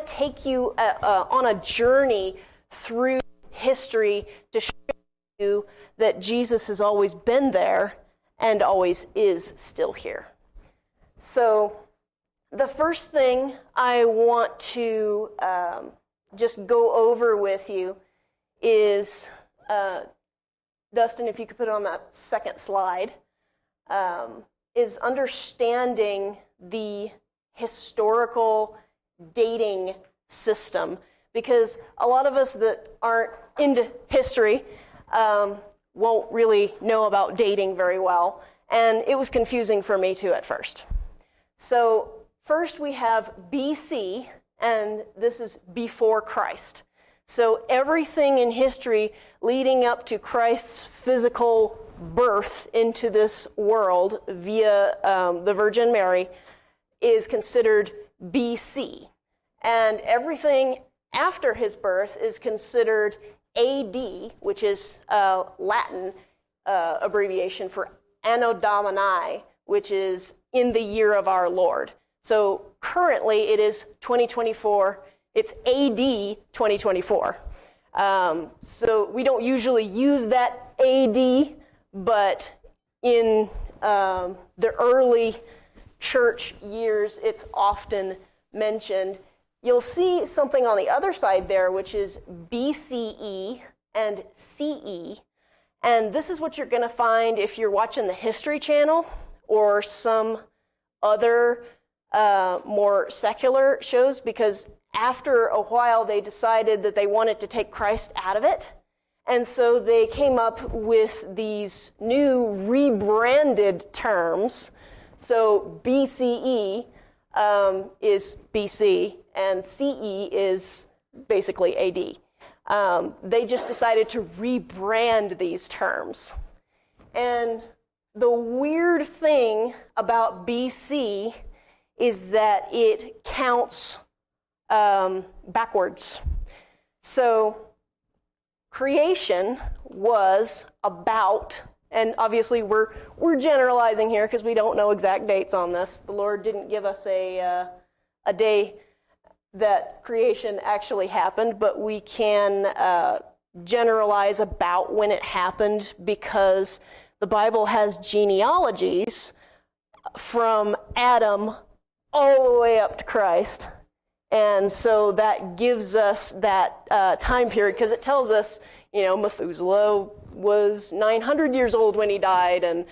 to take you on a journey through history to show you that Jesus has always been there and always is still here. So the first thing I want to just go over with you is, Dustin, if you could put it on that second slide, is understanding the historical dating system. Because a lot of us that aren't into history won't really know about dating very well. And it was confusing for me too at first. So first we have BC, and this is before Christ. So everything in history leading up to Christ's physical birth into this world via the Virgin Mary is considered BC. And everything after his birth is considered AD, which is Latin abbreviation for Anno Domini, which is in the year of our Lord. So currently it is 2024. It's AD 2024. So we don't usually use that AD, but in the early church years, it's often mentioned. You'll see something on the other side there, which is BCE and CE. And this is what you're going to find if you're watching the History Channel or some other more secular shows, because after a while they decided that they wanted to take Christ out of it. And so they came up with these new rebranded terms. So BCE is BC, and CE is basically AD. They just decided to rebrand these terms. And the weird thing about BC is that it counts backwards. So creation was about, and obviously we're generalizing here because we don't know exact dates on this. The Lord didn't give us a day that creation actually happened, but we can generalize about when it happened because the Bible has genealogies from Adam all the way up to Christ. And so that gives us that time period, because it tells us, Methuselah was 900 years old when he died, and,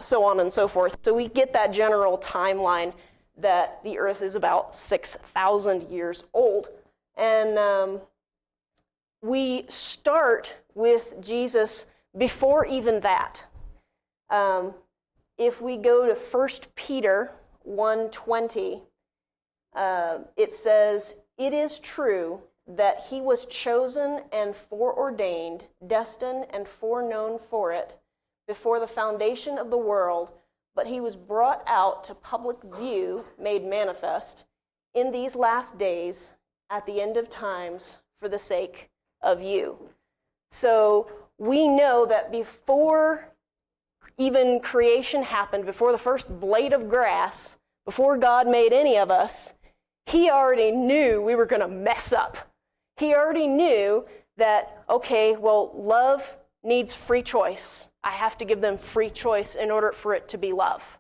so on and so forth. So we get that general timeline that the earth is about 6,000 years old. And we start with Jesus before even that. If we go to 1 Peter 1:20, it says, "It is true that he was chosen and foreordained, destined and foreknown for it, before the foundation of the world, but he was brought out to public view, made manifest, in these last days, at the end of times, for the sake of you." So we know that before even creation happened, before the first blade of grass, before God made any of us, he already knew we were going to mess up. He already knew that, okay, well, love needs free choice. I have to give them free choice in order for it to be love.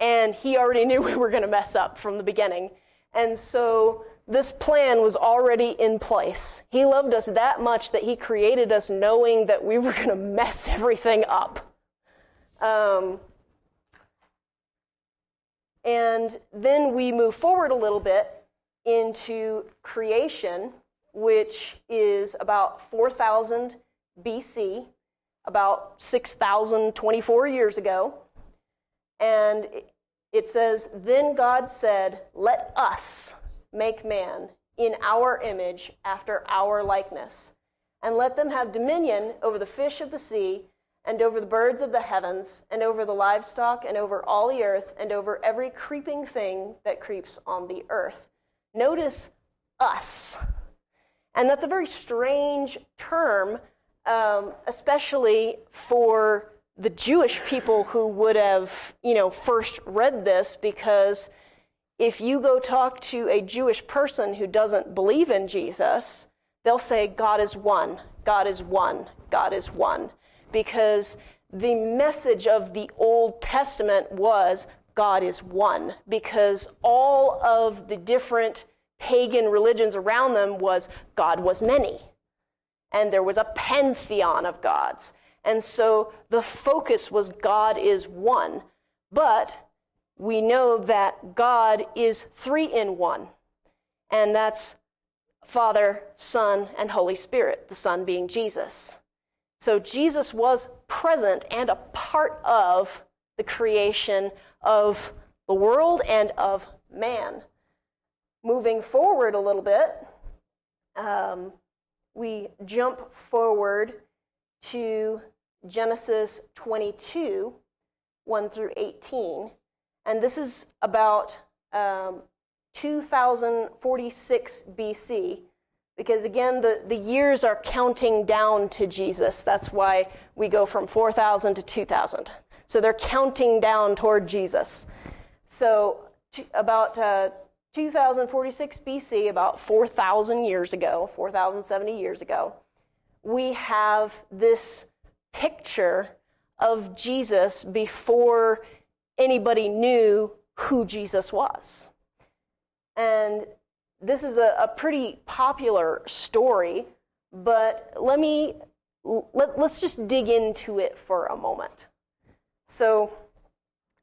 And he already knew we were going to mess up from the beginning. And so this plan was already in place. He loved us that much that he created us knowing that we were going to mess everything up. And then we move forward a little bit into creation, which is about 4,000 BC, about 6,024 years ago. And it says, "Then God said, 'Let us make man in our image, after our likeness, and let them have dominion over the fish of the sea, and over the birds of the heavens, and over the livestock, and over all the earth, and over every creeping thing that creeps on the earth.'" Notice us. And that's a very strange term, especially for the Jewish people who would have, first read this, because if you go talk to a Jewish person who doesn't believe in Jesus, they'll say, God is one, God is one, God is one. Because the message of the Old Testament was God is one. Because all of the different pagan religions around them was God was many. And there was a pantheon of gods. And so the focus was God is one. But we know that God is 3 in 1. And that's Father, Son, and Holy Spirit, the Son being Jesus. So Jesus was present and a part of the creation of the world and of man. Moving forward a little bit, we jump forward to Genesis 22, 1 through 18. And this is about 2046 BC, because again, the years are counting down to Jesus. That's why we go from 4,000 to 2,000. So they're counting down toward Jesus. So about 2046 BC, about 4,000 years ago, 4,070 years ago, we have this picture of Jesus before anybody knew who Jesus was. And this is a pretty popular story, but let's just dig into it for a moment. So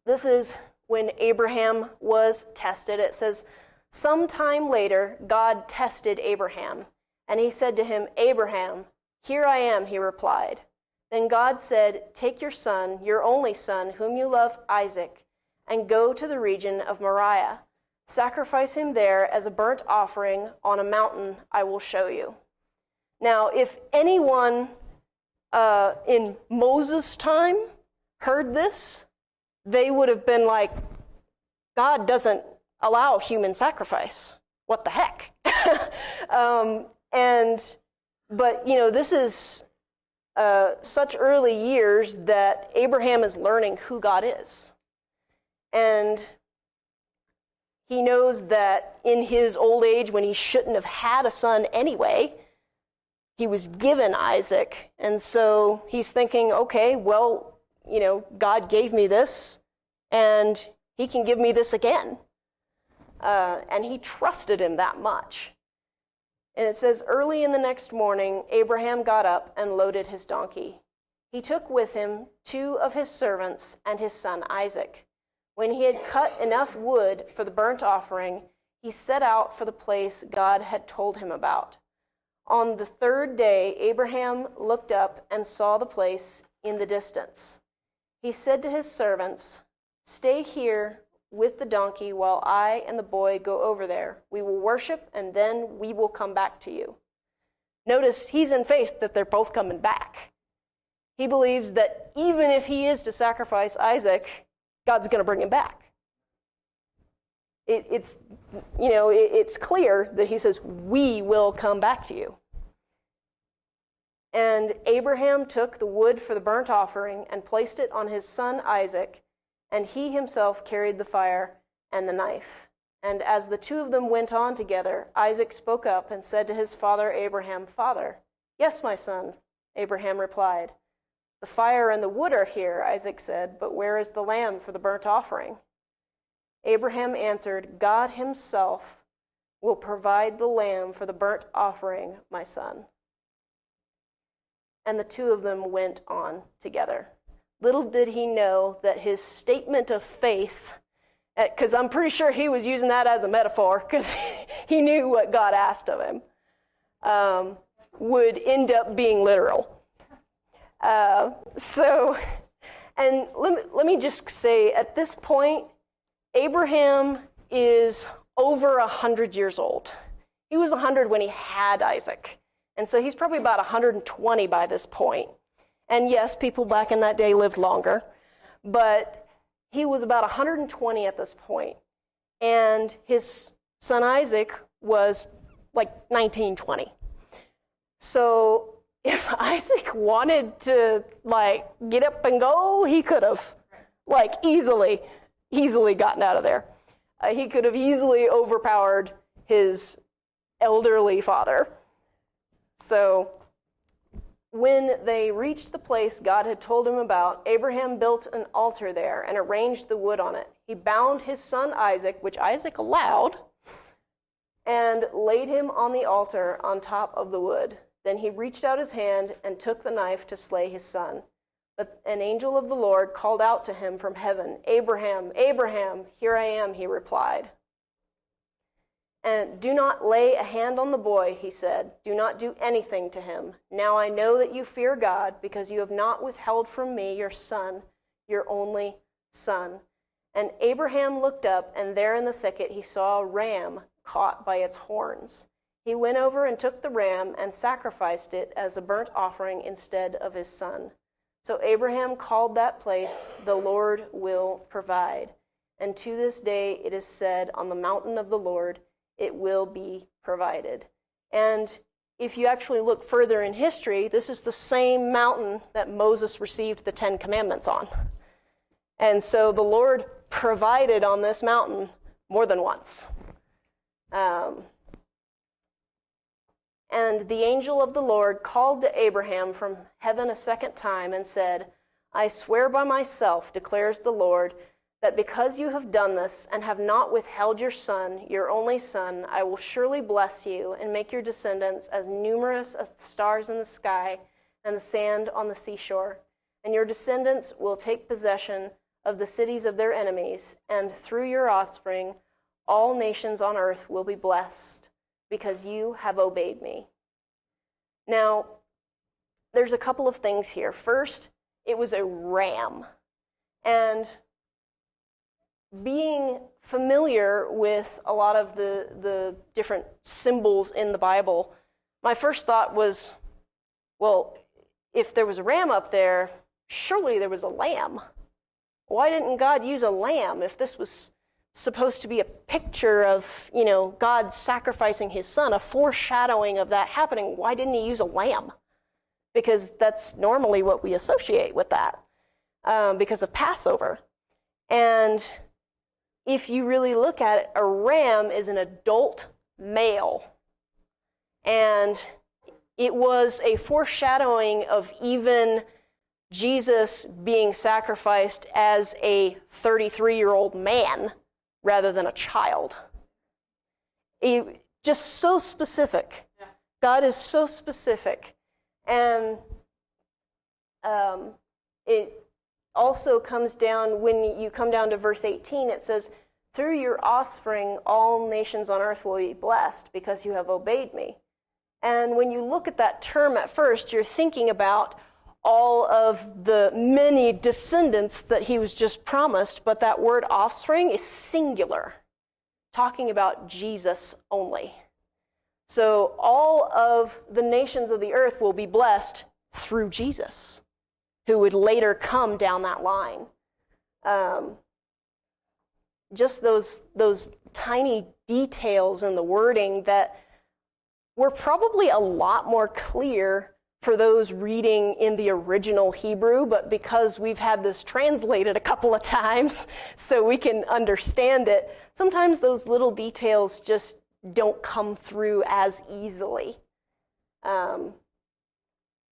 this is when Abraham was tested. It says, sometime later, God tested Abraham, and he said to him, Abraham, here I am, he replied. Then God said, take your son, your only son, whom you love, Isaac, and go to the region of Moriah. Sacrifice him there as a burnt offering on a mountain I will show you. Now, if anyone in Moses' time heard this, they would have been like, God doesn't allow human sacrifice. What the heck? But this is such early years that Abraham is learning who God is. And he knows that in his old age, when he shouldn't have had a son anyway, he was given Isaac. And so he's thinking, okay, well, God gave me this, and he can give me this again. And he trusted him that much. And it says, early in the next morning, Abraham got up and loaded his donkey. He took with him 2 of his servants and his son Isaac. When he had cut enough wood for the burnt offering, he set out for the place God had told him about. On the 3rd day, Abraham looked up and saw the place in the distance. He said to his servants, stay here with the donkey while I and the boy go over there. We will worship, and then we will come back to you. Notice he's in faith that they're both coming back. He believes that even if he is to sacrifice Isaac, God's going to bring him back. It's clear that he says, we will come back to you. And Abraham took the wood for the burnt offering and placed it on his son Isaac, and he himself carried the fire and the knife. And as the 2 of them went on together, Isaac spoke up and said to his father Abraham, Father. Yes, my son, Abraham replied. The fire and the wood are here, Isaac said, but where is the lamb for the burnt offering? Abraham answered, God himself will provide the lamb for the burnt offering, my son. And the 2 of them went on together. Little did he know that his statement of faith, because I'm pretty sure he was using that as a metaphor, because he knew what God asked of him, would end up being literal. And let me just say, at this point, Abraham is over 100 years old. He was 100 when he had Isaac. And so he's probably about 120 by this point. And yes, people back in that day lived longer, but he was about 120 at this point. And his son Isaac was like 19, 20. So if Isaac wanted to get up and go, he could have easily gotten out of there. He could have easily overpowered his elderly father. So when they reached the place God had told him about, Abraham built an altar there and arranged the wood on it. He bound his son Isaac, which Isaac allowed, and laid him on the altar on top of the wood. Then he reached out his hand and took the knife to slay his son. But an angel of the Lord called out to him from heaven, "Abraham, Abraham, here I am," he replied. "And do not lay a hand on the boy," he said. "Do not do anything to him. Now I know that you fear God, because you have not withheld from me your son, your only son." And Abraham looked up, and there in the thicket he saw a ram caught by its horns. He went over and took the ram and sacrificed it as a burnt offering instead of his son. So Abraham called that place, "The Lord will provide." And to this day it is said, "On the mountain of the Lord it will be provided." And if you actually look further in history, this is the same mountain that Moses received the 10 Commandments on. And so the Lord provided on this mountain more than once. And the angel of the Lord called to Abraham from heaven a second time and said, "I swear by myself, declares the Lord, that because you have done this and have not withheld your son, your only son, I will surely bless you and make your descendants as numerous as the stars in the sky and the sand on the seashore. And your descendants will take possession of the cities of their enemies, and through your offspring, all nations on earth will be blessed, because you have obeyed me." Now, there's a couple of things here. First, it was a ram. And being familiar with a lot of the different symbols in the Bible, my first thought was, well, if there was a ram up there, surely there was a lamb. Why didn't God use a lamb if this was supposed to be a picture of, God sacrificing his son, a foreshadowing of that happening? Why didn't he use a lamb? Because that's normally what we associate with that, because of Passover. And if you really look at it, a ram is an adult male. And it was a foreshadowing of even Jesus being sacrificed as a 33-year-old man rather than a child. Just so specific. Yeah. God is so specific. And it also comes down, when you come down to verse 18, it says, "Through your offspring, all nations on earth will be blessed, because you have obeyed me." And when you look at that term at first, you're thinking about all of the many descendants that he was just promised, but that word offspring is singular, talking about Jesus only. So all of the nations of the earth will be blessed through Jesus, who would later come down that line. Just those tiny details in the wording that were probably a lot more clear for those reading in the original Hebrew, but because we've had this translated a couple of times so we can understand it, sometimes those little details just don't come through as easily.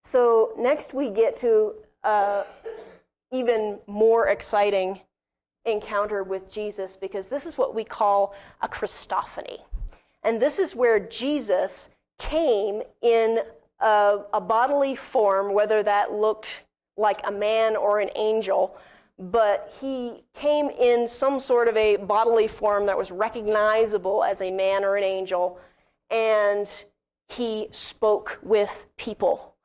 So next we get to even more exciting encounter with Jesus, because this is what we call a Christophany. And this is where Jesus came in a bodily form, whether that looked like a man or an angel, but he came in some sort of a bodily form that was recognizable as a man or an angel, and he spoke with people.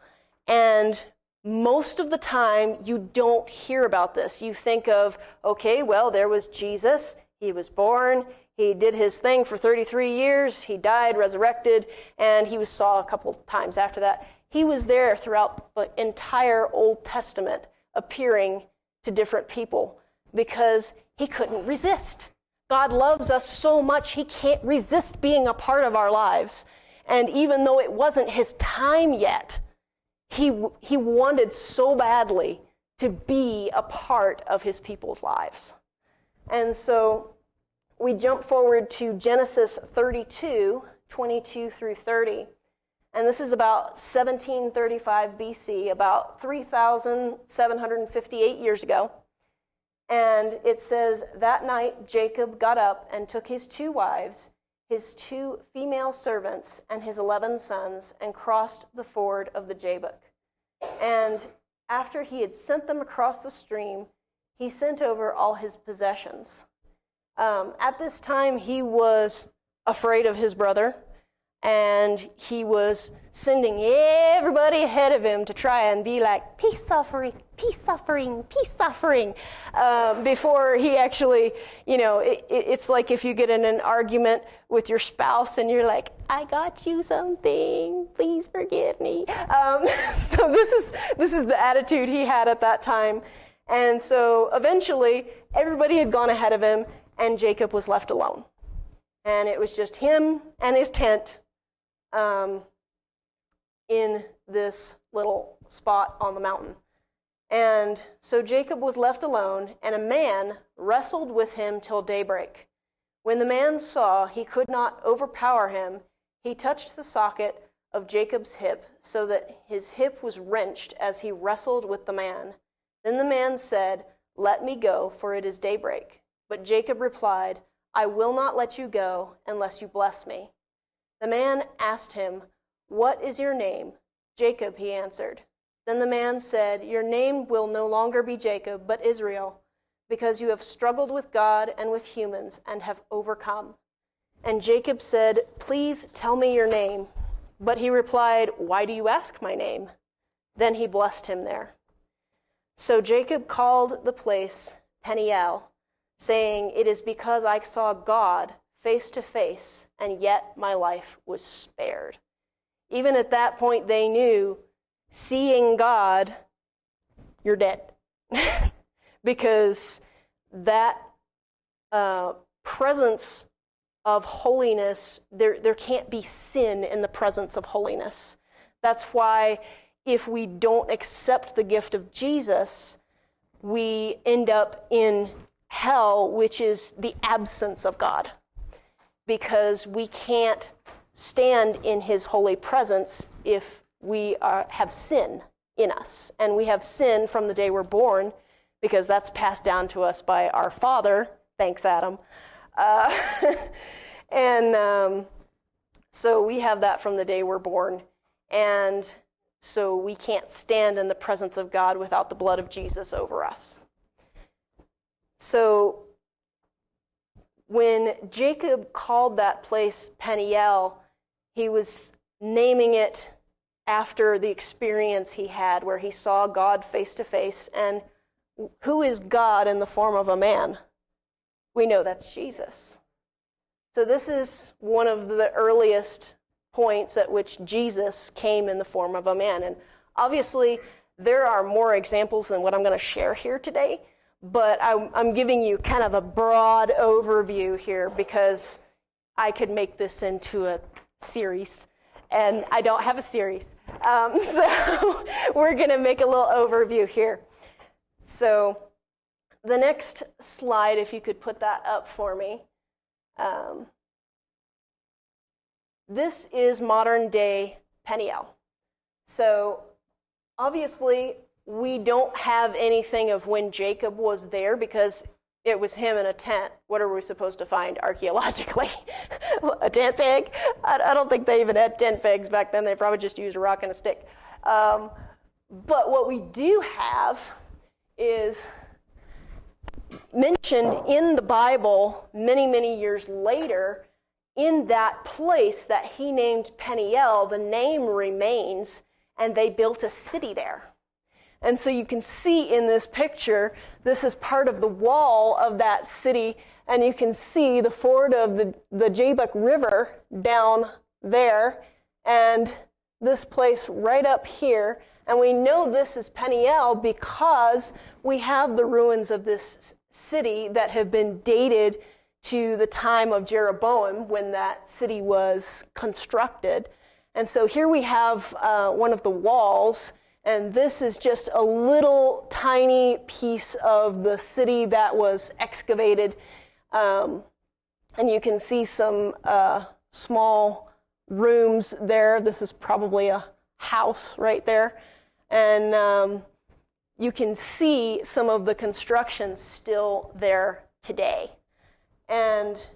And most of the time, you don't hear about this. You think of, okay, well, there was Jesus, he was born, he did his thing for 33 years, he died, resurrected, and he was saw a couple times after that. He was there throughout the entire Old Testament, appearing to different people, because he couldn't resist. God loves us so much, he can't resist being a part of our lives. And even though it wasn't his time yet, he wanted so badly to be a part of his people's lives. And so we jump forward to Genesis 32, 22 through 30. And this is about 1735 BC, about 3,758 years ago. And it says, that night Jacob got up and took his 2 wives, his 2 female servants, and his 11 sons, and crossed the ford of the Jabbok. And after he had sent them across the stream, he sent over all his possessions. At this time, he was afraid of his brother, and he was sending everybody ahead of him to try and be like, peace offering, peace offering, peace offering, before he actually, it's like if you get in an argument with your spouse and you're like, I got you something, please forgive me. So this is the attitude he had at that time. And so eventually, everybody had gone ahead of him, and Jacob was left alone. And it was just him and his tent in this little spot on the mountain. And so Jacob was left alone, and a man wrestled with him till daybreak. When the man saw he could not overpower him, he touched the socket of Jacob's hip, so that his hip was wrenched as he wrestled with the man. Then the man said, let me go, for it is daybreak. But Jacob replied, I will not let you go unless you bless me. The man asked him, what is your name? Jacob, he answered. Then the man said, your name will no longer be Jacob, but Israel, because you have struggled with God and with humans and have overcome. And Jacob said, please tell me your name. But he replied, why do you ask my name? Then he blessed him there. So Jacob called the place Peniel, saying, it is because I saw God face to face, and yet my life was spared. Even at that point, they knew, seeing God, you're dead. Because that presence of holiness, there can't be sin in the presence of holiness. That's why if we don't accept the gift of Jesus, we end up in hell, which is the absence of God. Because we can't stand in his holy presence if we have sin in us. And we have sin from the day we're born, because that's passed down to us by our father. Thanks, Adam. So we have that from the day we're born. And so we can't stand in the presence of God without the blood of Jesus over us. So when Jacob called that place Peniel, he was naming it after the experience he had where he saw God face to face. And who is God in the form of a man? We know that's Jesus. So this is one of the earliest points at which Jesus came in the form of a man. And obviously, there are more examples than what I'm going to share here today, but I'm giving you kind of a broad overview here because I could make this into a series, and I don't have a series. So we're going to make a little overview here. So the next slide, if you could put that up for me. This is modern day Peniel. So obviously we don't have anything of when Jacob was there because it was him in a tent. What are we supposed to find archaeologically? A tent peg? I don't think they even had tent pegs back then. They probably just used a rock and a stick. But what we do have is mentioned in the Bible many, many years later. In that place that he named Peniel, the name remains, and they built a city there. And so you can see in this picture, this is part of the wall of that city, and you can see the ford of the Jabbok River down there, and this place right up here. And we know this is Peniel because we have the ruins of this city that have been dated to the time of Jeroboam when that city was constructed. And so here we have one of the walls, and this is just a little tiny piece of the city that was excavated And you can see some small rooms there. This is probably a house right there. And you can see some of the construction still there today. And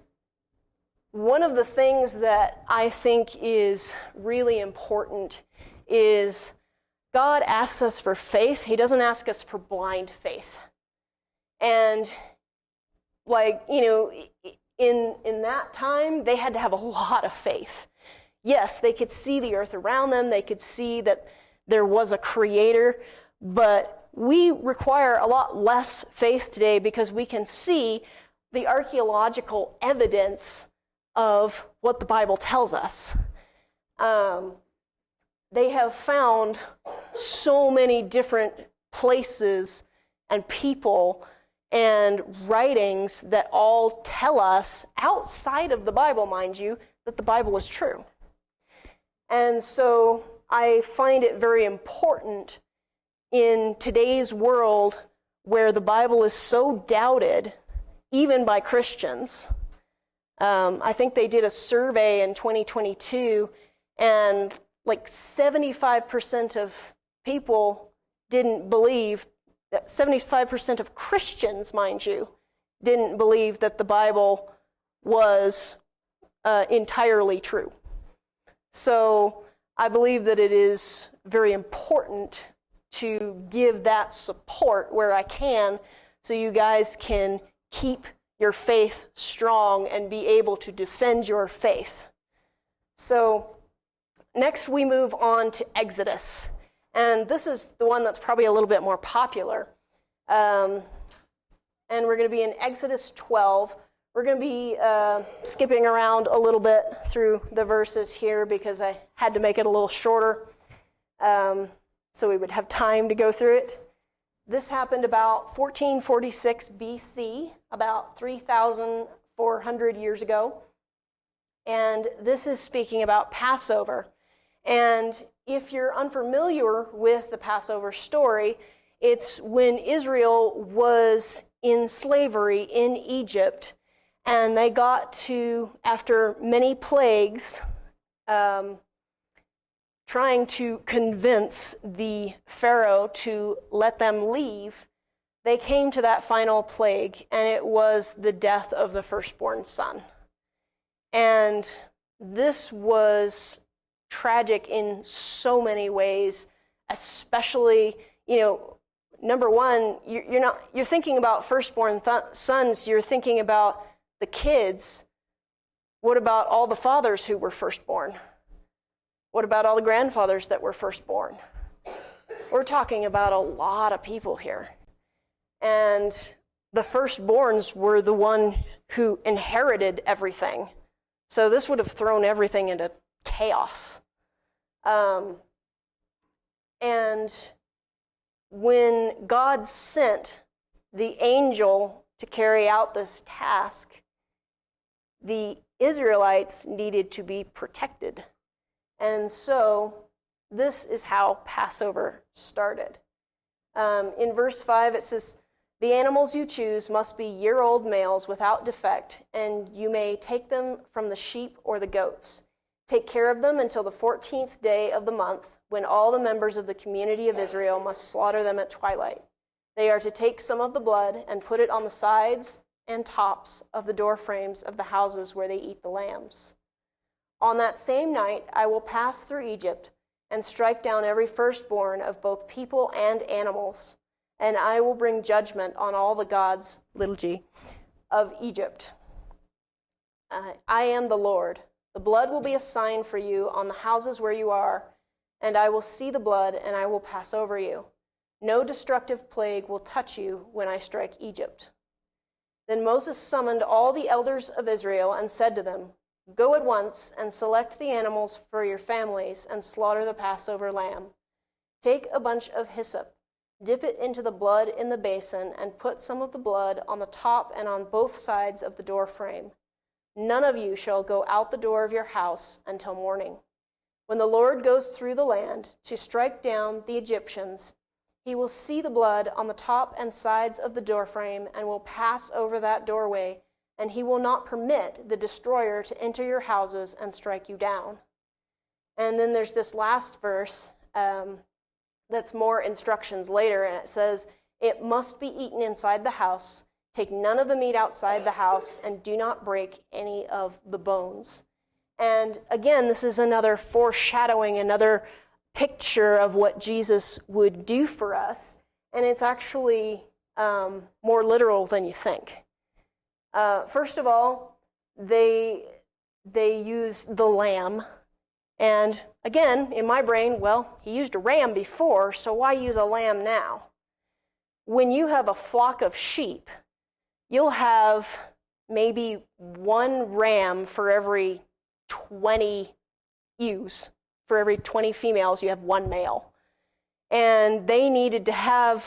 one of the things that I think is really important is God asks us for faith. He doesn't ask us for blind faith. And in that time, they had to have a lot of faith. Yes, they could see the earth around them. They could see that there was a creator. But we require a lot less faith today because we can see the archaeological evidence of what the Bible tells us. They have found so many different places and people and writings that all tell us, outside of the Bible, mind you, that the Bible is true. And so I find it very important in today's world where the Bible is so doubted, even by Christians. I think they did a survey in 2022, and 75% of people didn't believe, that 75% of Christians, mind you, didn't believe that the Bible was entirely true. So I believe that it is very important to give that support where I can so you guys can keep your faith strong and be able to defend your faith. So next we move on to Exodus. And this is the one that's probably a little bit more popular. And we're going to be in Exodus 12. We're going to be skipping around a little bit through the verses here because I had to make it a little shorter so we would have time to go through it. This happened about 1446 BC, about 3,400 years ago. And this is speaking about Passover. And if you're unfamiliar with the Passover story, it's when Israel was in slavery in Egypt, and they got to, after many plagues, trying to convince the Pharaoh to let them leave, they came to that final plague, and it was the death of the firstborn son. And this was tragic in so many ways, especially, number one, you're thinking about firstborn sons, you're thinking about the kids. What about all the fathers who were firstborn? What about all the grandfathers that were firstborn? We're talking about a lot of people here. And the firstborns were the one who inherited everything. So this would have thrown everything into chaos. And when God sent the angel to carry out this task, the Israelites needed to be protected. And so this is how Passover started. In verse 5, it says, "The animals you choose must be year-old males without defect, and you may take them from the sheep or the goats. Take care of them until the 14th day of the month, when all the members of the community of Israel must slaughter them at twilight. They are to take some of the blood and put it on the sides and tops of the door frames of the houses where they eat the lambs. On that same night I will pass through Egypt and strike down every firstborn of both people and animals, and I will bring judgment on all the gods, little g, of Egypt. I am the Lord. The blood will be a sign for you on the houses where you are, and I will see the blood, and I will pass over you. No destructive plague will touch you when I strike Egypt." Then Moses summoned all the elders of Israel and said to them, "Go at once and select the animals for your families and slaughter the Passover lamb. Take a bunch of hyssop, dip it into the blood in the basin, and put some of the blood on the top and on both sides of the door frame. None of you shall go out the door of your house until morning. When the Lord goes through the land to strike down the Egyptians, he will see the blood on the top and sides of the doorframe and will pass over that doorway and he will not permit the destroyer to enter your houses and strike you down. And then there's this last verse that's more instructions later, and it says, it must be eaten inside the house. Take none of the meat outside the house, and do not break any of the bones. And again, this is another foreshadowing, another picture of what Jesus would do for us. And it's actually more literal than you think. First of all, they use the lamb. And again, in my brain, well, he used a ram before, so why use a lamb now? When you have a flock of sheep, you'll have maybe one ram for every 20 ewes. For every 20 females, you have one male. And they needed to have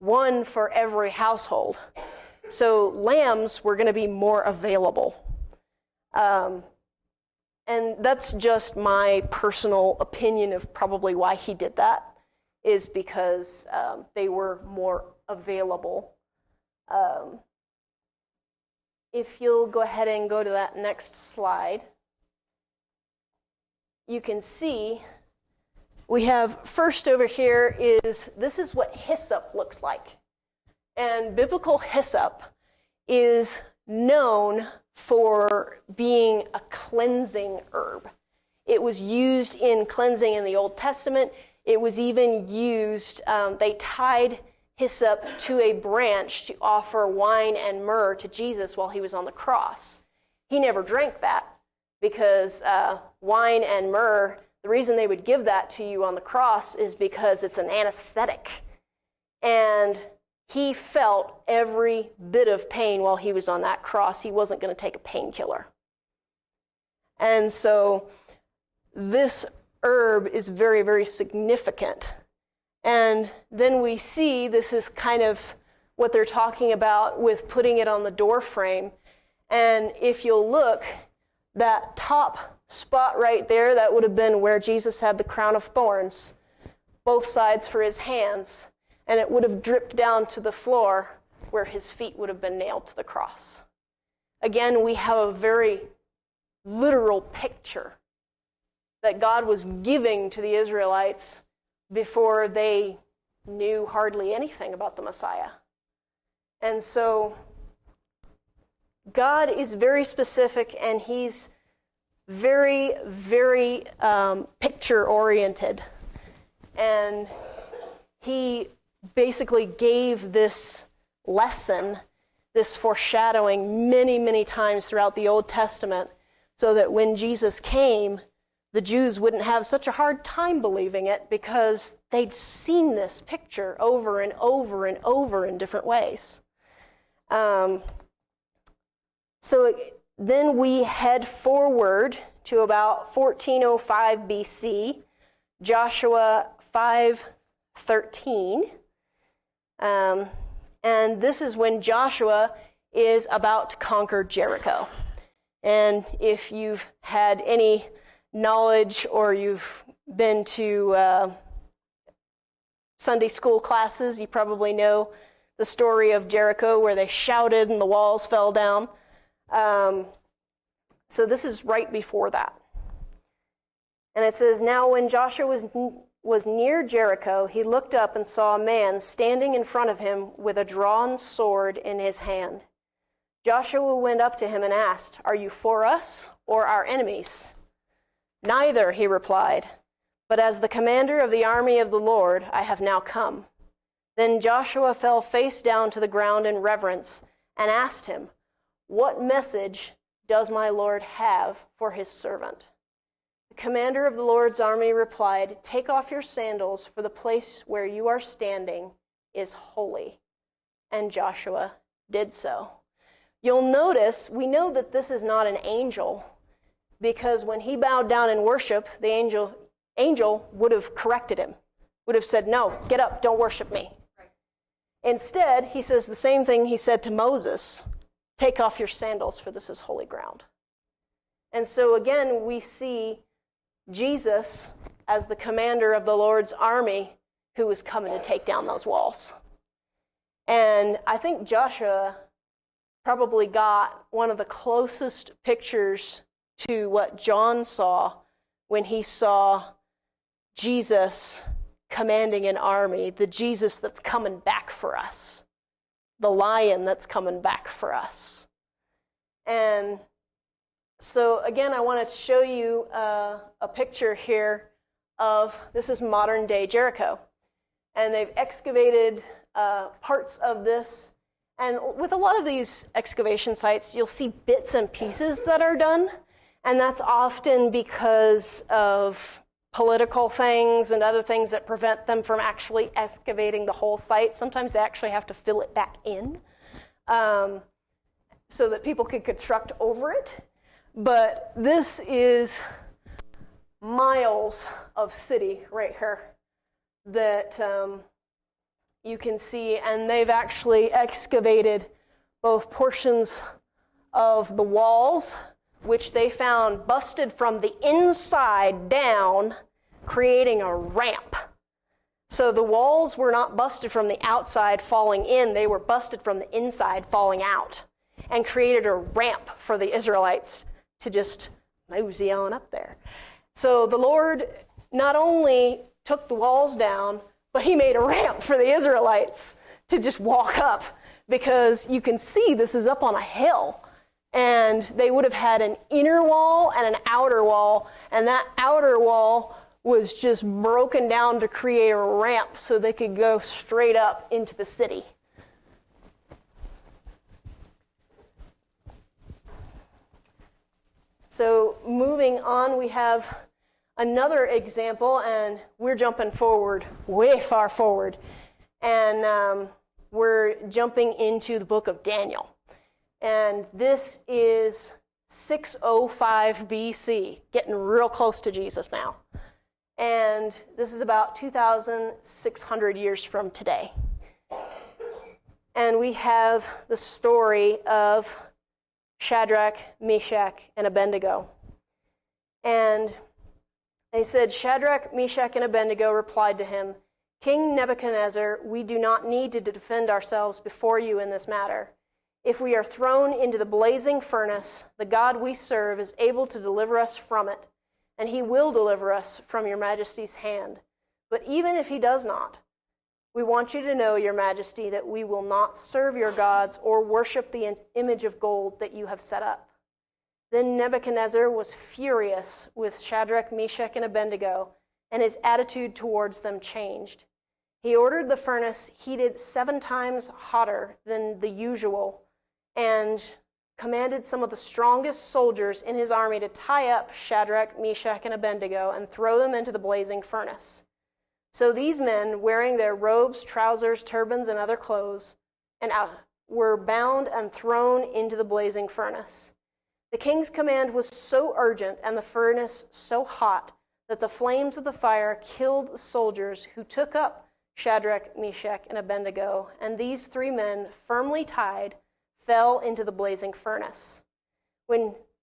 one for every household. So lambs were going to be more available. And that's just my personal opinion of probably why he did that, is because they were more available. If you'll go ahead and go to that next slide, you can see we have first over here this is what hyssop looks like. And biblical hyssop is known for being a cleansing herb. It was used in cleansing in the Old Testament. It was even used, they tied hyssop to a branch to offer wine and myrrh to Jesus while he was on the cross. He never drank that because wine and myrrh, the reason they would give that to you on the cross is because it's an anesthetic. And he felt every bit of pain while he was on that cross. He wasn't going to take a painkiller. And so this herb is very, very significant. And then we see this is kind of what they're talking about with putting it on the door frame. And if you'll look, that top spot right there, that would have been where Jesus had the crown of thorns, both sides for his hands. And it would have dripped down to the floor where his feet would have been nailed to the cross. Again, we have a very literal picture that God was giving to the Israelites before they knew hardly anything about the Messiah. And so God is very specific, and he's very, very picture-oriented. And he basically gave this lesson, this foreshadowing many, many times throughout the Old Testament, so that when Jesus came, the Jews wouldn't have such a hard time believing it because they'd seen this picture over and over and over in different ways. So then we head forward to about 1405 BC, Joshua 5:13. And this is when Joshua is about to conquer Jericho. And if you've had any knowledge or you've been to Sunday school classes, you probably know the story of Jericho where they shouted and the walls fell down. So this is right before that. And it says, now when Joshua was near Jericho, he looked up and saw a man standing in front of him with a drawn sword in his hand. Joshua went up to him and asked, "Are you for us or our enemies?" "Neither," he replied, "but as the commander of the army of the Lord, I have now come." Then Joshua fell face down to the ground in reverence and asked him, "What message does my Lord have for his servant?" The commander of the Lord's army replied, "Take off your sandals, for the place where you are standing is holy." And Joshua did so. You'll notice, we know that this is not an angel, because when he bowed down in worship, the angel would have corrected him, would have said, "No, get up, don't worship me." Right. Instead, he says the same thing he said to Moses, "Take off your sandals, for this is holy ground." And so again, we see Jesus as the commander of the Lord's army who was coming to take down those walls. And I think Joshua probably got one of the closest pictures to what John saw when he saw Jesus commanding an army, the Jesus that's coming back for us, the lion that's coming back for us. And so again, I want to show you a picture here of, this is modern day Jericho. And they've excavated parts of this. And with a lot of these excavation sites, you'll see bits and pieces that are done. And that's often because of political things and other things that prevent them from actually excavating the whole site. Sometimes they actually have to fill it back in so that people could construct over it. But this is miles of city right here that you can see, and they've actually excavated both portions of the walls, which they found busted from the inside down, creating a ramp. So the walls were not busted from the outside falling in, they were busted from the inside falling out, and created a ramp for the Israelites to just mosey on up there. So the Lord not only took the walls down, but he made a ramp for the Israelites to just walk up, because you can see this is up on a hill. And they would have had an inner wall and an outer wall, and that outer wall was just broken down to create a ramp so they could go straight up into the city. So moving on, we have another example, and we're jumping forward, way far forward. And we're jumping into the book of Daniel. And this is 605 BC, getting real close to Jesus now. And this is about 2,600 years from today. And we have the story of Shadrach, Meshach, and Abednego. And they said, Shadrach, Meshach, and Abednego replied to him, King Nebuchadnezzar, we do not need to defend ourselves before you in this matter. If we are thrown into the blazing furnace, the God we serve is able to deliver us from it, and he will deliver us from your majesty's hand. But even if he does not, we want you to know, your majesty, that we will not serve your gods or worship the image of gold that you have set up. Then Nebuchadnezzar was furious with Shadrach, Meshach, and Abednego, and his attitude towards them changed. He ordered the furnace heated 7 times hotter than the usual, and commanded some of the strongest soldiers in his army to tie up Shadrach, Meshach, and Abednego and throw them into the blazing furnace. So these men, wearing their robes, trousers, turbans, and other clothes, were bound and thrown into the blazing furnace. The king's command was so urgent and the furnace so hot that the flames of the fire killed the soldiers who took up Shadrach, Meshach, and Abednego, and these 3 men, firmly tied, fell into the blazing furnace.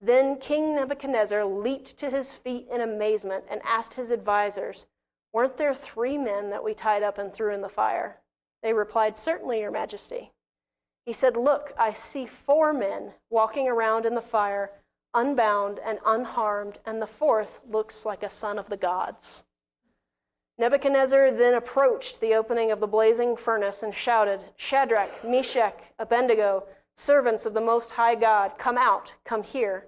Then King Nebuchadnezzar leaped to his feet in amazement and asked his advisors, Weren't there 3 men that we tied up and threw in the fire? They replied, Certainly, your majesty. He said, Look, I see 4 men walking around in the fire, unbound and unharmed, and the 4th looks like a son of the gods. Nebuchadnezzar then approached the opening of the blazing furnace and shouted, Shadrach, Meshach, Abednego, servants of the Most High God, come out, come here.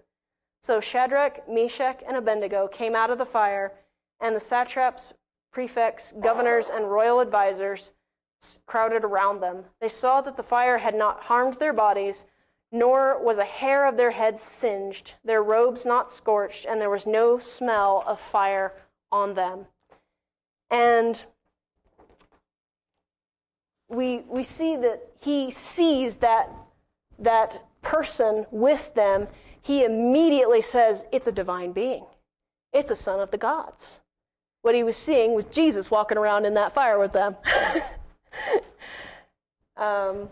So Shadrach, Meshach, and Abednego came out of the fire, and the satraps, prefects, governors, and royal advisors crowded around them. They saw that the fire had not harmed their bodies, nor was a hair of their heads singed, their robes not scorched, and there was no smell of fire on them. And we see that he sees that person with them. He immediately says, it's a divine being. It's a son of the gods. What he was seeing was Jesus walking around in that fire with them. And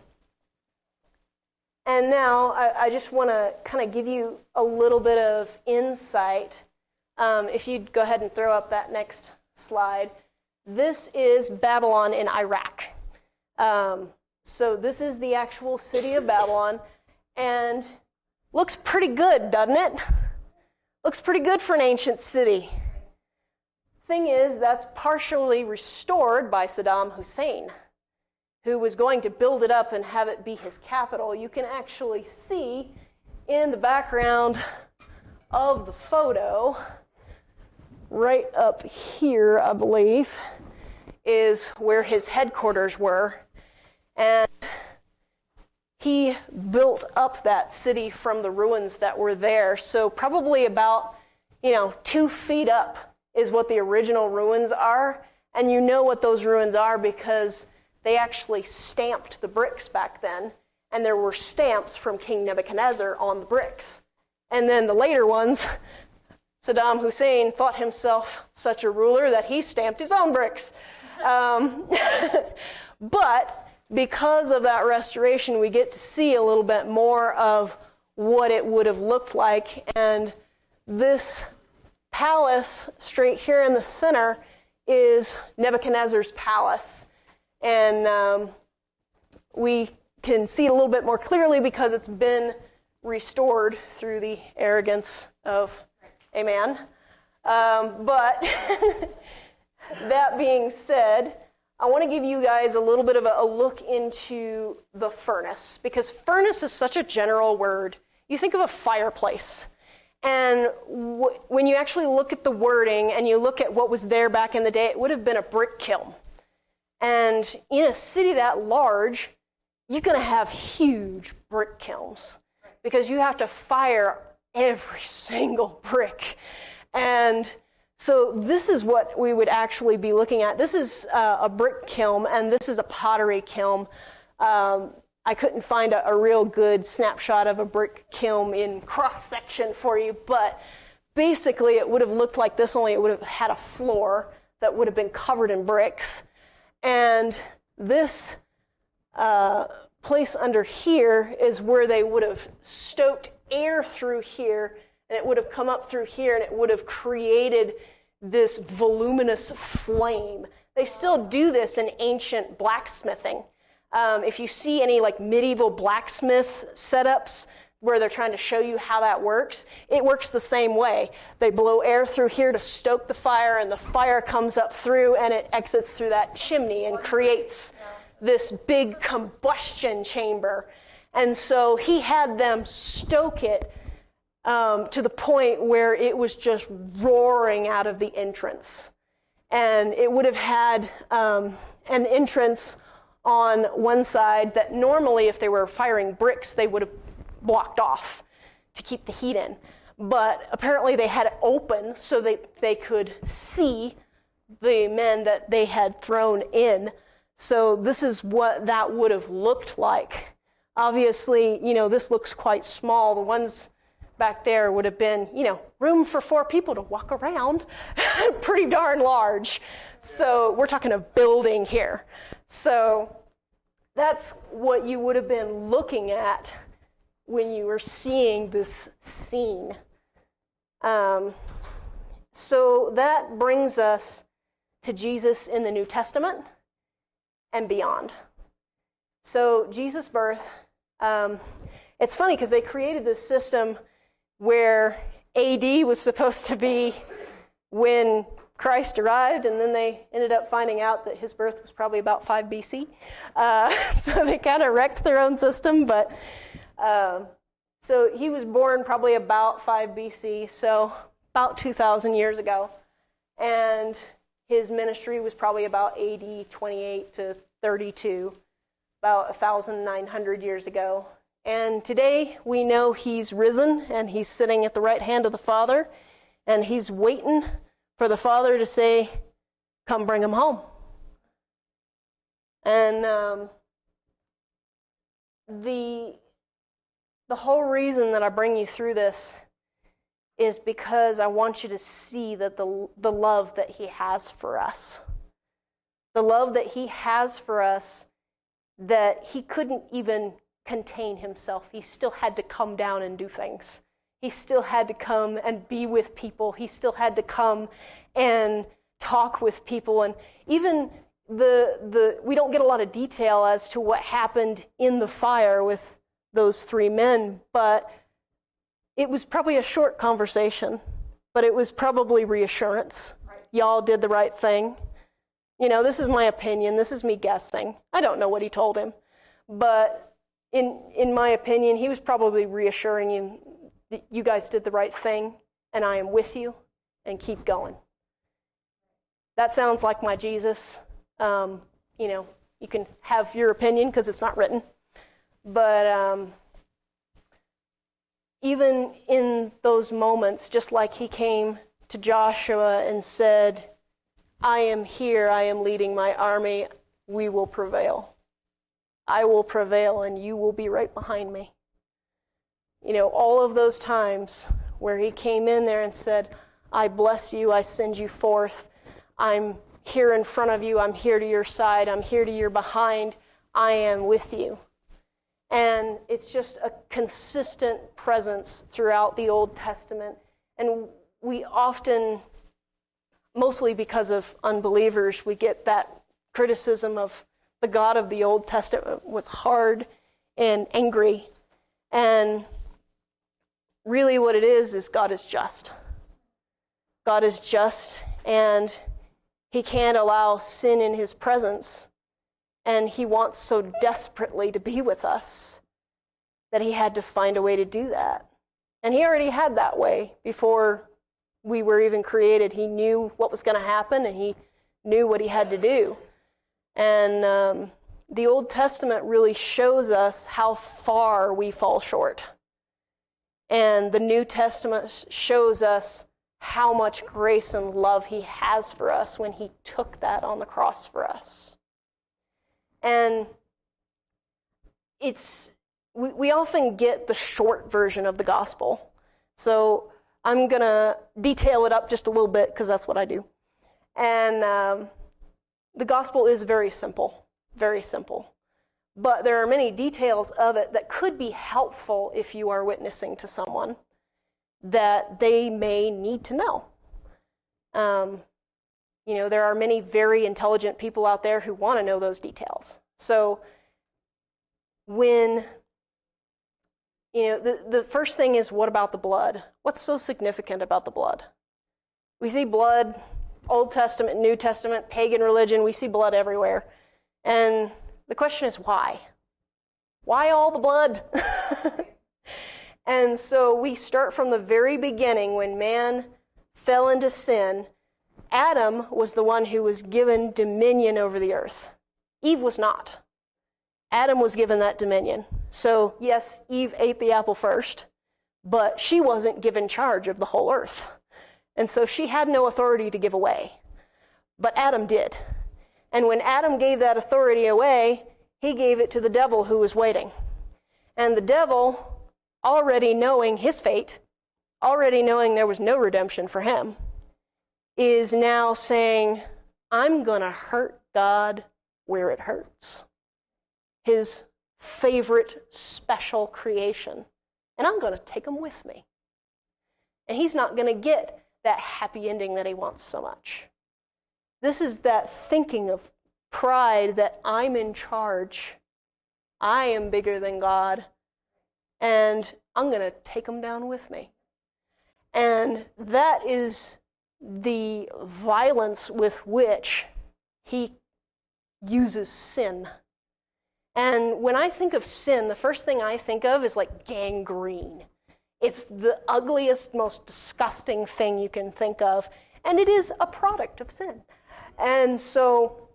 now I just want to kind of give you a little bit of insight. If you'd go ahead and throw up that next slide. This is Babylon in Iraq. So this is the actual city of Babylon. And looks pretty good, doesn't it? Looks pretty good for an ancient city. Thing is, that's partially restored by Saddam Hussein, who was going to build it up and have it be his capital. You can actually see in the background of the photo, right up here, I believe, is where his headquarters were. And he built up that city from the ruins that were there. So probably about, 2 feet up is what the original ruins are. And you know what those ruins are because they actually stamped the bricks back then. And there were stamps from King Nebuchadnezzar on the bricks. And then the later ones, Saddam Hussein thought himself such a ruler that he stamped his own bricks. But because of that restoration, we get to see a little bit more of what it would have looked like. And this palace straight here in the center is Nebuchadnezzar's palace. And we can see it a little bit more clearly because it's been restored through the arrogance of a man. But that being said, I want to give you guys a little bit of a look into the furnace, because furnace is such a general word. You think of a fireplace, and when you actually look at the wording and you look at what was there back in the day, it would have been a brick kiln. And in a city that large, you're going to have huge brick kilns because you have to fire every single brick. And so this is what we would actually be looking at. This is a brick kiln, and this is a pottery kiln. I couldn't find a real good snapshot of a brick kiln in cross-section for you, but basically it would have looked like this, only it would have had a floor that would have been covered in bricks. And this place under here is where they would have stoked air through here, and it would have come up through here, and it would have created this voluminous flame. They still do this in ancient blacksmithing. If you see any medieval blacksmith setups where they're trying to show you how that works, it works the same way. They blow air through here to stoke the fire, and the fire comes up through, and it exits through that chimney and creates this big combustion chamber. And so he had them stoke it to the point where it was just roaring out of the entrance. And it would have had an entrance on one side that normally, if they were firing bricks, they would have blocked off to keep the heat in. But apparently they had it open so that they could see the men that they had thrown in. So this is what that would have looked like. Obviously, this looks quite small. The ones back there would have been, room for 4 people to walk around. Pretty darn large. So we're talking a building here. So that's what you would have been looking at when you were seeing this scene. So that brings us to Jesus in the New Testament and beyond. So Jesus' birth, it's funny because they created this system where AD was supposed to be when Christ arrived, and then they ended up finding out that his birth was probably about 5 BC. So they kind of wrecked their own system, but so he was born probably about 5 BC, so about 2,000 years ago. And his ministry was probably about AD 28 to 32, about 1,900 years ago. And today we know he's risen, and he's sitting at the right hand of the Father, and he's waiting for the Father to say, come bring him home. And the whole reason that I bring you through this is because I want you to see that the love that he has for us. The love that he has for us, that he couldn't even contain himself. He still had to come down and do things. He still had to come and be with people. He still had to come and talk with people. And even we don't get a lot of detail as to what happened in the fire with those three men, but it was probably a short conversation, but it was probably reassurance. Right. Y'all did the right thing. This is my opinion. This is me guessing. I don't know what he told him, but in my opinion, he was probably reassuring you that you guys did the right thing, and I am with you, and keep going. That sounds like my Jesus. You can have your opinion because it's not written, but even in those moments, just like he came to Joshua and said, I am here, I am leading my army, we will prevail. I will prevail and you will be right behind me. All of those times where he came in there and said, I bless you, I send you forth, I'm here in front of you, I'm here to your side, I'm here to your behind, I am with you. And it's just a consistent presence throughout the Old Testament. And we often, mostly because of unbelievers, we get that criticism of the God of the Old Testament was hard and angry. And really what it is God is just. God is just, and he can't allow sin in his presence. And he wants so desperately to be with us that he had to find a way to do that. And he already had that way before we were even created. He knew what was going to happen, and he knew what he had to do. And the Old Testament really shows us how far we fall short. And the New Testament shows us how much grace and love he has for us when he took that on the cross for us. And we often get the short version of the gospel. So I'm going to detail it up just a little bit because that's what I do. And the gospel is very simple, very simple. But there are many details of it that could be helpful if you are witnessing to someone that they may need to know. There are many very intelligent people out there who want to know those details. So when, the first thing is, what about the blood? What's so significant about the blood? We see blood, Old Testament, New Testament, pagan religion, we see blood everywhere. And the question is, why? Why all the blood? And so we start from the very beginning when man fell into sin. Adam was the one who was given dominion over the earth. Eve was not. Adam was given that dominion. So yes, Eve ate the apple first, but she wasn't given charge of the whole earth. And so she had no authority to give away. But Adam did. And when Adam gave that authority away, he gave it to the devil who was waiting. And the devil, already knowing his fate, already knowing there was no redemption for him, is now saying, I'm going to hurt God where it hurts. His favorite special creation. And I'm going to take him with me. And he's not going to get that happy ending that he wants so much. This is that thinking of pride that I'm in charge. I am bigger than God. And I'm going to take him down with me. And that is the violence with which he uses sin. And when I think of sin, the first thing I think of is like gangrene. It's the ugliest, most disgusting thing you can think of, and it is a product of sin. And so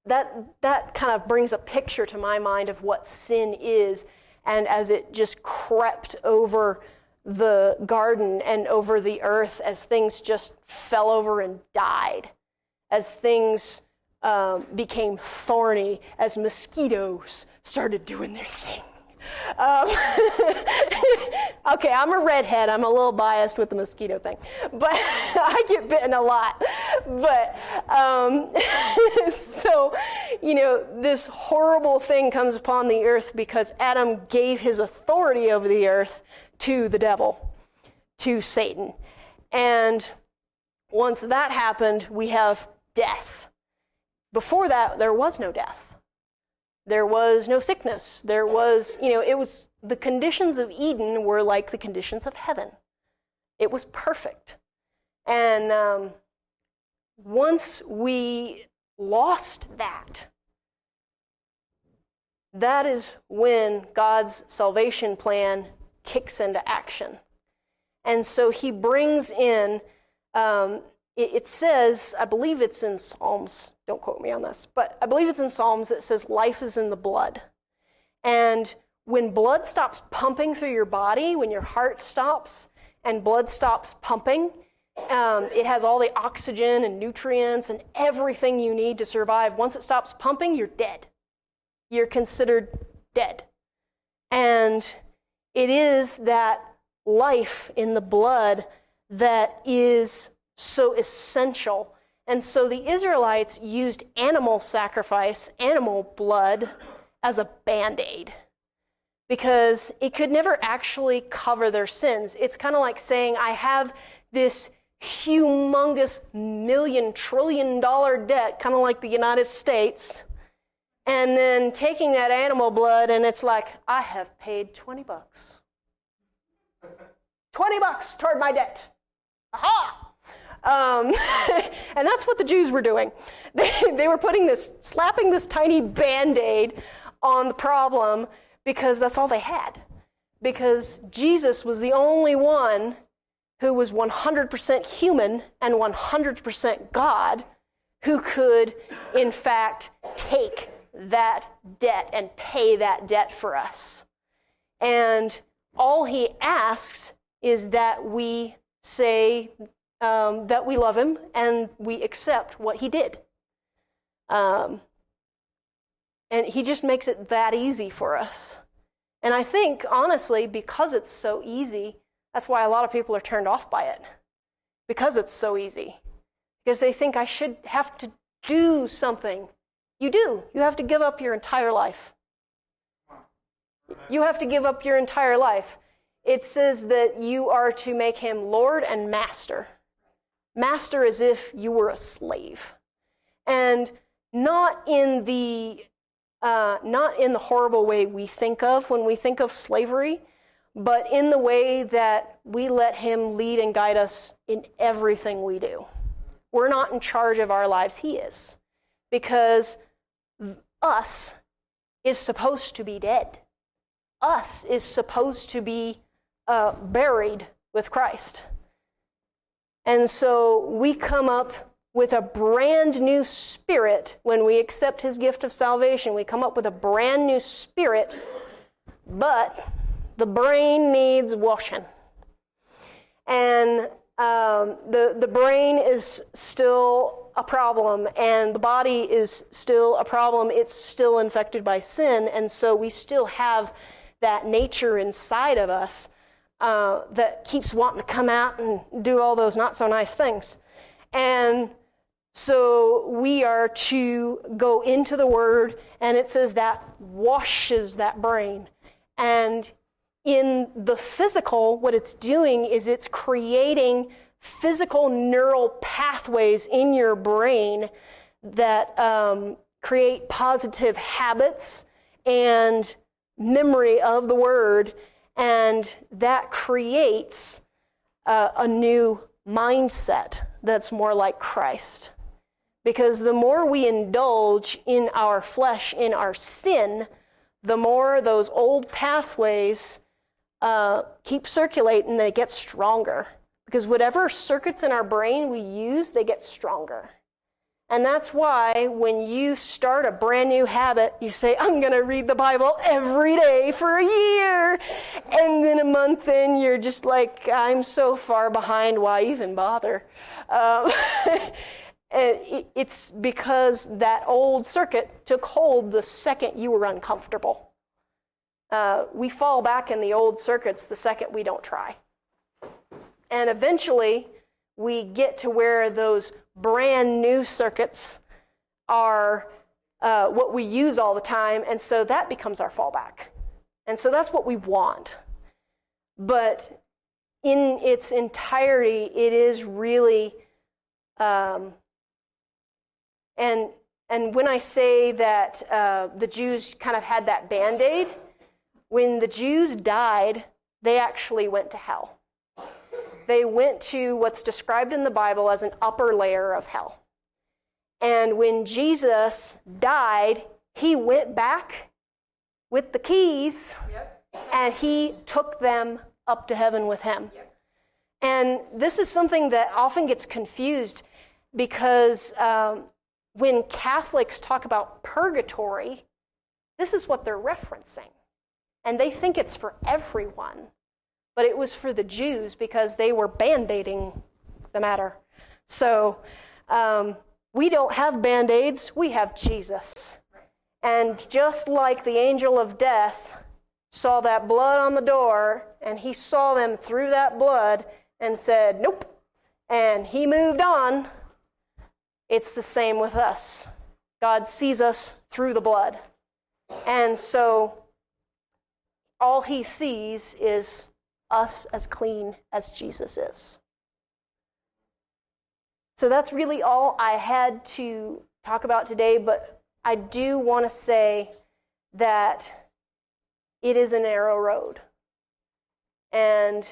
that kind of brings a picture to my mind of what sin is, and as it just crept over the garden and over the earth, as things just fell over and died, as things became thorny, as mosquitoes started doing their thing. Okay, I'm a redhead. I'm a little biased with the mosquito thing, but I get bitten a lot. But so, this horrible thing comes upon the earth because Adam gave his authority over the earth to the devil, to Satan. And once that happened, we have death. Before that, there was no death. There was no sickness. There was, it was, the conditions of Eden were like the conditions of heaven. It was perfect. And once we lost that, that is when God's salvation plan kicks into action. And so he brings in, it says, I believe it's in Psalms, don't quote me on this, but I believe it's in Psalms that says life is in the blood. And when blood stops pumping through your body, when your heart stops and blood stops pumping, it has all the oxygen and nutrients and everything you need to survive. Once it stops pumping, you're dead. You're considered dead. And it is that life in the blood that is so essential. And so the Israelites used animal sacrifice, animal blood, as a Band-Aid, because it could never actually cover their sins. It's kind of like saying, I have this humongous $1,000,000,000,000 debt, kind of like the United States, and then taking that animal blood and it's like, I have paid $20. $20 toward my debt. Aha! And that's what the Jews were doing. They were slapping this tiny Band-Aid on the problem because that's all they had. Because Jesus was the only one who was 100% human and 100% God, who could, in fact, take that debt and pay that debt for us. And all he asks is that we say that we love him and we accept what he did. And he just makes it that easy for us. And I think, honestly, because it's so easy, that's why a lot of people are turned off by it. Because it's so easy. Because they think I should have to do something. You do. You have to give up your entire life. You have to give up your entire life. It says that you are to make him Lord and Master. Master as if you were a slave. And not in the horrible way we think of when we think of slavery, but in the way that we let him lead and guide us in everything we do. We're not in charge of our lives, he is. Because us is supposed to be dead. Us is supposed to be buried with Christ. And so we come up with a brand new spirit when we accept his gift of salvation. We come up with a brand new spirit, but the brain needs washing. And the brain is still a problem, and the body is still a problem. It's still infected by sin, and so we still have that nature inside of us that keeps wanting to come out and do all those not so nice things. And so we are to go into the Word, and it says that washes that brain. And in the physical, what it's doing is it's creating physical neural pathways in your brain that create positive habits and memory of the Word, and that creates a new mindset that's more like Christ. Because the more we indulge in our flesh, in our sin, the more those old pathways keep circulating, they get stronger. Because whatever circuits in our brain we use, they get stronger. And that's why when you start a brand new habit, you say, I'm going to read the Bible every day for a year. And then a month in, you're just like, I'm so far behind, why even bother? It's because that old circuit took hold the second you were uncomfortable. We fall back in the old circuits the second we don't try. And eventually, we get to where those brand new circuits are what we use all the time, and so that becomes our fallback. And so that's what we want. But in its entirety, it is really, and And when I say that the Jews kind of had that Band-Aid, when the Jews died, they actually went to hell. They went to what's described in the Bible as an upper layer of hell. And when Jesus died, he went back with the keys, and he took them up to heaven with him. And this is something that often gets confused because when Catholics talk about purgatory, this is what they're referencing. And they think it's for everyone. But it was for the Jews because they were Band-Aiding the matter. So we don't have Band-Aids, we have Jesus. And just like the angel of death saw that blood on the door, and he saw them through that blood and said, nope, and he moved on, it's the same with us. God sees us through the blood. And so all he sees is us as clean as Jesus is. So that's really all I had to talk about today, but I do want to say that it is a narrow road. And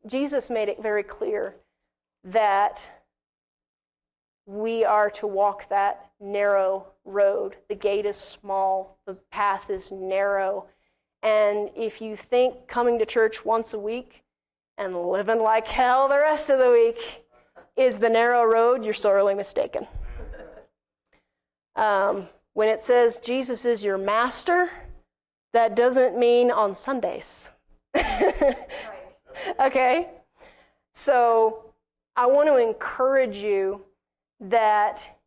Jesus made it very clear that we are to walk that narrow road. The gate is small, the path is narrow. And if you think coming to church once a week and living like hell the rest of the week is the narrow road, you're sorely mistaken. When it says Jesus is your master, that doesn't mean on Sundays. Okay? So I want to encourage you that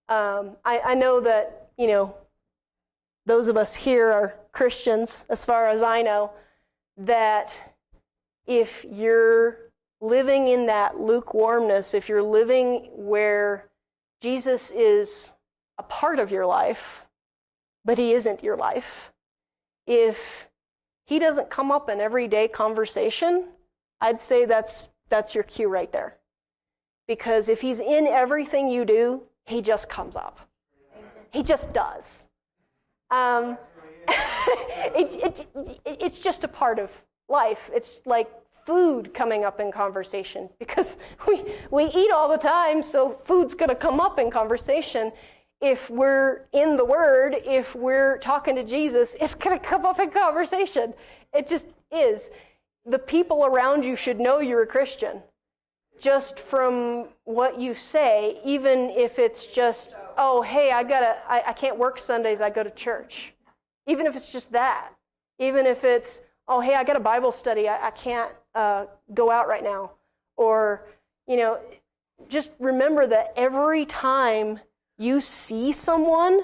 I know that, those of us here are Christians, as far as I know, that if you're living in that lukewarmness, if you're living where Jesus is a part of your life, but he isn't your life, if he doesn't come up in everyday conversation, I'd say that's your cue right there. Because if he's in everything you do, he just comes up. He just does. It's just a part of life. It's like food coming up in conversation because we eat all the time, so food's going to come up in conversation. If we're in the Word, if we're talking to Jesus, it's going to come up in conversation. It just is. The people around you should know you're a Christian just from what you say, even if it's just, oh, hey, I can't work Sundays, I go to church. Even if it's just that. Even if it's, oh, hey, I got a Bible study, I can't go out right now. Or, just remember that every time you see someone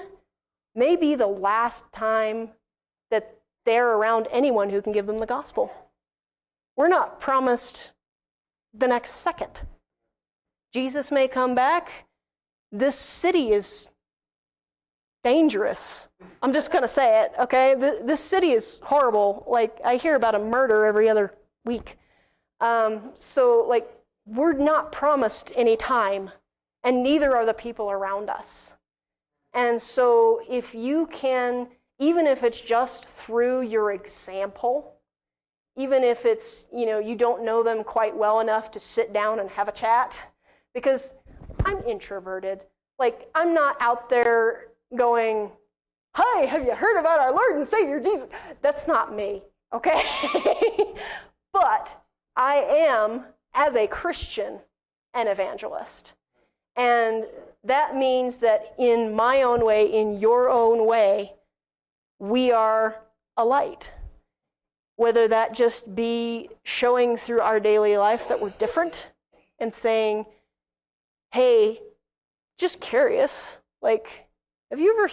may be the last time that they're around anyone who can give them the gospel. We're not promised the next second. Jesus may come back. This city is dangerous. I'm just going to say it, okay? This city is horrible. Like, I hear about a murder every other week. So, we're not promised any time, and neither are the people around us. And so if you can, even if it's just through your example, even if it's, you don't know them quite well enough to sit down and have a chat, because I'm introverted. I'm not out there going, hi, have you heard about our Lord and Savior Jesus? That's not me, okay? But I am, as a Christian, an evangelist. And that means that in my own way, in your own way, we are a light. Whether that just be showing through our daily life that we're different and saying, hey, just curious, have you ever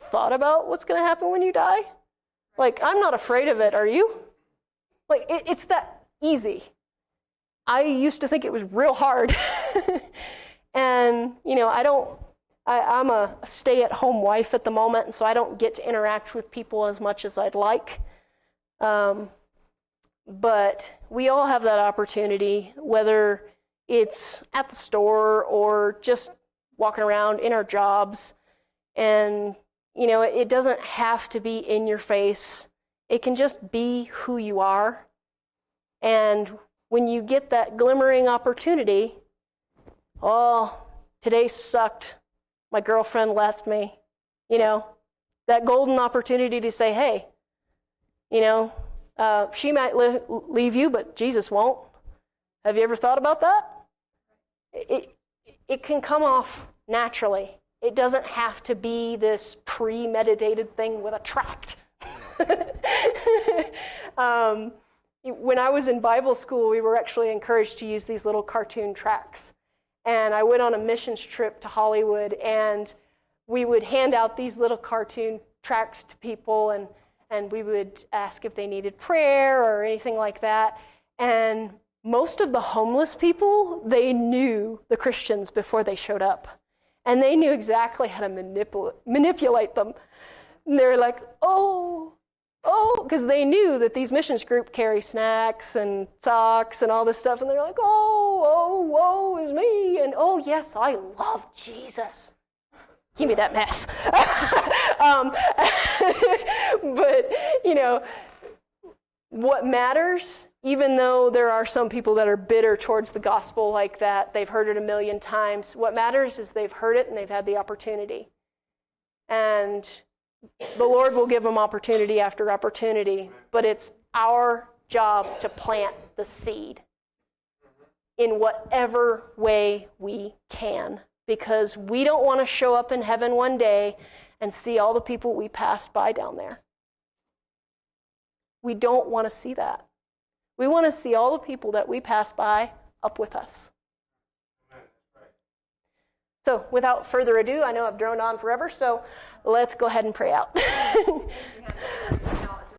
thought about what's going to happen when you die? I'm not afraid of it, are you? It's that easy. I used to think it was real hard. And, I'm a stay-at-home wife at the moment, and so I don't get to interact with people as much as I'd like. But we all have that opportunity, whether it's at the store or just walking around in our jobs. And, you know, it doesn't have to be in your face. It can just be who you are. And when you get that glimmering opportunity, oh, today sucked. My girlfriend left me. You know, that golden opportunity to say, hey, you know, she might leave you, but Jesus won't. Have you ever thought about that? It can come off naturally. It doesn't have to be this premeditated thing with a tract. When I was in Bible school, we were actually encouraged to use these little cartoon tracts. And I went on a missions trip to Hollywood, and we would hand out these little cartoon tracts to people, and we would ask if they needed prayer or anything like that. And most of the homeless people, they knew the Christians before they showed up. And they knew exactly how to manipulate them. And they were like, oh, because they knew that these missions group carry snacks and socks and all this stuff. And they're like, oh, woe is me. And oh, yes, I love Jesus. Give me that mess. But, you know, what matters, even though there are some people that are bitter towards the gospel like that, they've heard it a million times, what matters is they've heard it and they've had the opportunity. And the Lord will give them opportunity after opportunity, but it's our job to plant the seed in whatever way we can, because we don't want to show up in heaven one day and see all the people we passed by down there. We don't want to see that. We want to see all the people that we passed by up with us. So without further ado, I know I've droned on forever, so let's go ahead and pray out.